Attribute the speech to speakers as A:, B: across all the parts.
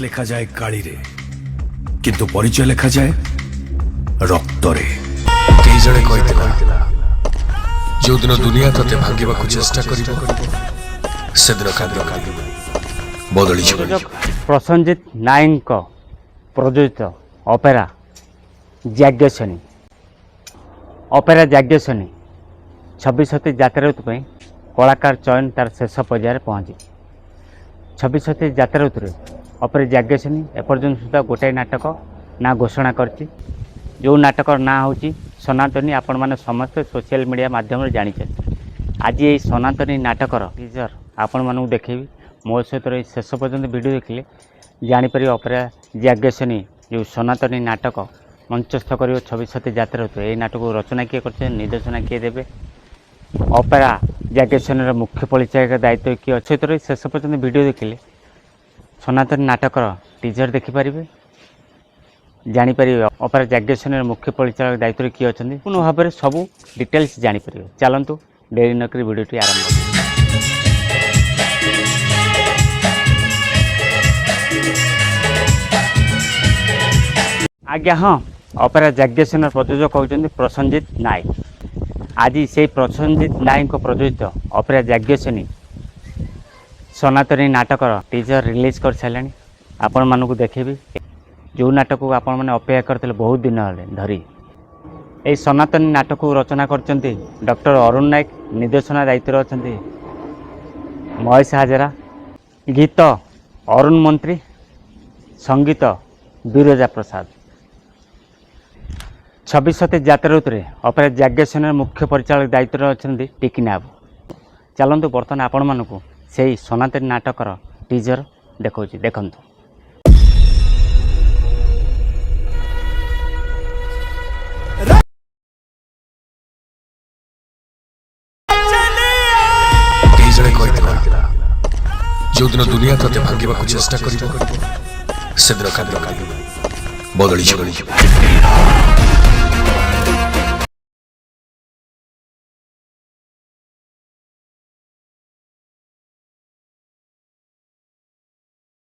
A: লেখা যায় গাড়িরে কিন্তু পরিচয় লেখা যায় রক্তরে।
B: କେହି ଜଣେ କହିଥିଲା ଯୋଉଦିନ ଦୁନିଆ ତତେ ଭାଙ୍ଗିବାକୁ ଚେଷ୍ଟା କରିବ ସେଦିନ କାନ୍ଦ ବଦଳିଯିବ।
C: ପ୍ରସଞ୍ଜିତ ନାୟକଙ୍କ ପ୍ରଯୋଜିତ ଅପେରା ଯାଜ୍ଞସେନୀ। ଅପେରା ଯାଜ୍ଞସେନୀ 26ଟି ଯାତ୍ରା ଋତୁ ପାଇଁ କଳାକାର ଚୟନ ତାର ଶେଷ ପର୍ଯ୍ୟାୟରେ ପହଞ୍ଚିଛି। 26ଟି ଯାତ୍ରା ଋତୁରେ ଅପେରା ଯାଜ୍ଞସେନୀ ଏପର୍ଯ୍ୟନ୍ତ ସୁଦ୍ଧା ଗୋଟାଏ ନାଟକ ନାଁ ଘୋଷଣା କରିଛି, ଯେଉଁ ନାଟକର ନାଁ ହେଉଛି ସନାତନୀ। ଆପଣମାନେ ସମସ୍ତେ ସୋସିଆଲ ମିଡ଼ିଆ ମାଧ୍ୟମରେ ଜାଣିଛନ୍ତି। ଆଜି ଏହି ସନାତନୀ ନାଟକର ଟିଜର ଆପଣମାନଙ୍କୁ ଦେଖେଇବି। ମୋ ସହିତ ଏହି ଶେଷ ପର୍ଯ୍ୟନ୍ତ ଭିଡ଼ିଓ ଦେଖିଲେ ଜାଣିପାରିବେ ଅପେରା ଯାଜ୍ଞସେନୀ ଯେଉଁ ସନାତନୀ ନାଟକ ମଞ୍ଚସ୍ଥ କରିବ 26ଟି ଯାତ୍ରା ଋତୁ। ଏହି ନାଟକ ରଚନା କିଏ କରିଛନ୍ତି, ନିର୍ଦ୍ଦେଶନା କିଏ ଦେବେ, ଅପେରା ଯାଜ୍ଞସେନୀର ମୁଖ୍ୟ ପରିଚାଳିକା ଦାୟିତ୍ୱ କିଏ ଅଛି, ତ ଶେଷ ପର୍ଯ୍ୟନ୍ତ ଭିଡ଼ିଓ ଦେଖିଲେ ସନାତନୀ ନାଟକର ଟିଜର ଦେଖିପାରିବେ, ଜାଣିପାରିବେ ଅପେରା ଯାଜ୍ଞସେନୀର ମୁଖ୍ୟ ପରିଚାଳକ ଦାୟିତ୍ୱରେ କିଏ ଅଛନ୍ତି, ପୂର୍ଣ୍ଣ ଭାବରେ ସବୁ ଡିଟେଲ୍ସ ଜାଣିପାରିବେ। ଚାଲନ୍ତୁ ଡେରି ନକରି ଭିଡ଼ିଓଟି ଆରମ୍ଭ କରିବା। ଆଜ୍ଞା ହଁ, ଅପେରା ଯାଜ୍ଞସେନୀର ପ୍ରଯୋଜକ ହେଉଛନ୍ତି ପ୍ରସଞ୍ଜିତ ନାୟକ। ଆଜି ସେହି ପ୍ରସଞ୍ଜିତ ନାୟକଙ୍କ ପ୍ରଯୋଜିତ ଅପେରା ଯାଜ୍ଞସେନୀ ସନାତନୀ ନାଟକର ଟିଜର ରିଲିଜ୍ କରିସାରିଲାଣି। ଆପଣମାନଙ୍କୁ ଦେଖେଇବି ଯେଉଁ ନାଟକକୁ ଆପଣମାନେ ଅପେକ୍ଷା କରିଥିଲେ ବହୁତ ଦିନ ଧରି। ଏହି ସନାତନୀ ନାଟକକୁ ରଚନା କରିଛନ୍ତି ଡକ୍ଟର ଅରୁଣ ନାୟକ, ନିର୍ଦ୍ଦେଶନା ଦାୟିତ୍ୱରେ ଅଛନ୍ତି ମହେଶ ହାଜରା, ଗୀତ ଅରୁଣ ମନ୍ତ୍ରୀ, ସଙ୍ଗୀତ ବିରଜା ପ୍ରସାଦ। 26ଟି ଯାତ୍ରା ଋତୁରେ ଅପେରା ଯାଜ୍ଞସେନୀର ମୁଖ୍ୟ ପରିଚାଳକ ଦାୟିତ୍ୱରେ ଅଛନ୍ତି ଟିକିନା ବାବୁ। ଚାଲନ୍ତୁ ବର୍ତ୍ତମାନ ଆପଣମାନଙ୍କୁ ସେହି ସନାତନୀ ନାଟକର ଟିଜର ଦେଖାଉଛି, ଦେଖନ୍ତୁ।
B: କେହି ଜଣେ କହିଥିଲା ଯୋଉଦିନ ଦୁନିଆ ତତେ ଭାଙ୍ଗିବାକୁ ଚେଷ୍ଟା କରିବ ସେଦିନ କାନ୍ଦ ବଦଳିଯିବ।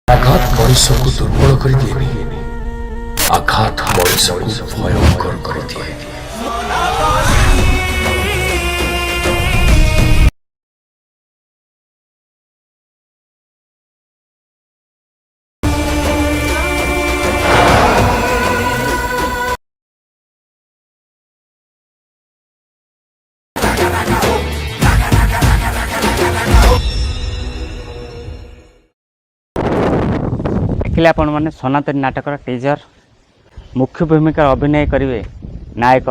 B: ଆଘାତ ମଣିଷକୁ ଦୁର୍ବଳ କରିଦିଏନି, ଆଘାତ ମଣିଷକୁ ଭୟଙ୍କର କରିଦିଏ।
C: ଦେଖିଲେ ଆପଣମାନେ ସନାତନୀ ନାଟକର ଟିଜର। ମୁଖ୍ୟ ଭୂମିକାରେ ଅଭିନୟ କରିବେ ନାୟକ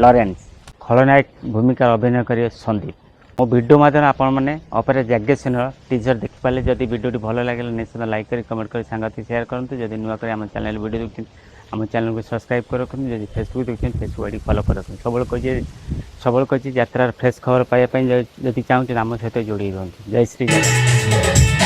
C: ଲରେନ୍ସ, ଖଳନାୟକ ଭୂମିକାରେ ଅଭିନୟ କରିବେ ସନ୍ଦୀପ। ମୋ ଭିଡ଼ିଓ ମାଧ୍ୟମରେ ଆପଣମାନେ ଅପେରା ଯାଜ୍ଞସେନୀର ଟିଜର ଦେଖିପାରିଲେ। ଯଦି ଭିଡ଼ିଓଟି ଭଲ ଲାଗିଲେ ନିଶ୍ଚିତ ଲାଇକ୍ କରି କମେଣ୍ଟ କରି ସାଙ୍ଗସାଥି ସେୟାର କରନ୍ତୁ। ଯଦି ନୂଆ କରି ଆମ ଚ୍ୟାନେଲ ଭିଡ଼ିଓ ଦେଖୁଛନ୍ତି ଆମ ଚ୍ୟାନେଲକୁ ସବସ୍କ୍ରାଇବ୍ କରି ରଖନ୍ତୁ। ଯଦି ଫେସବୁକ୍ ଦେଖୁଛନ୍ତି ଫେସବୁକ୍ ଆଇଡ଼ି ଫଲୋ କରି ରଖନ୍ତୁ। ସବୁବେଳେ କହିଛି ଯାତ୍ରାର ଫ୍ରେଶ୍ ଖବର ପାଇବା ପାଇଁ ଯଦି ଚାହୁଁଛନ୍ତି ଆମ ସହିତ ଯୋଡ଼ି ରୁହନ୍ତୁ। ଜୟ ଶ୍ରୀ ଜଗନ୍ନାଥ।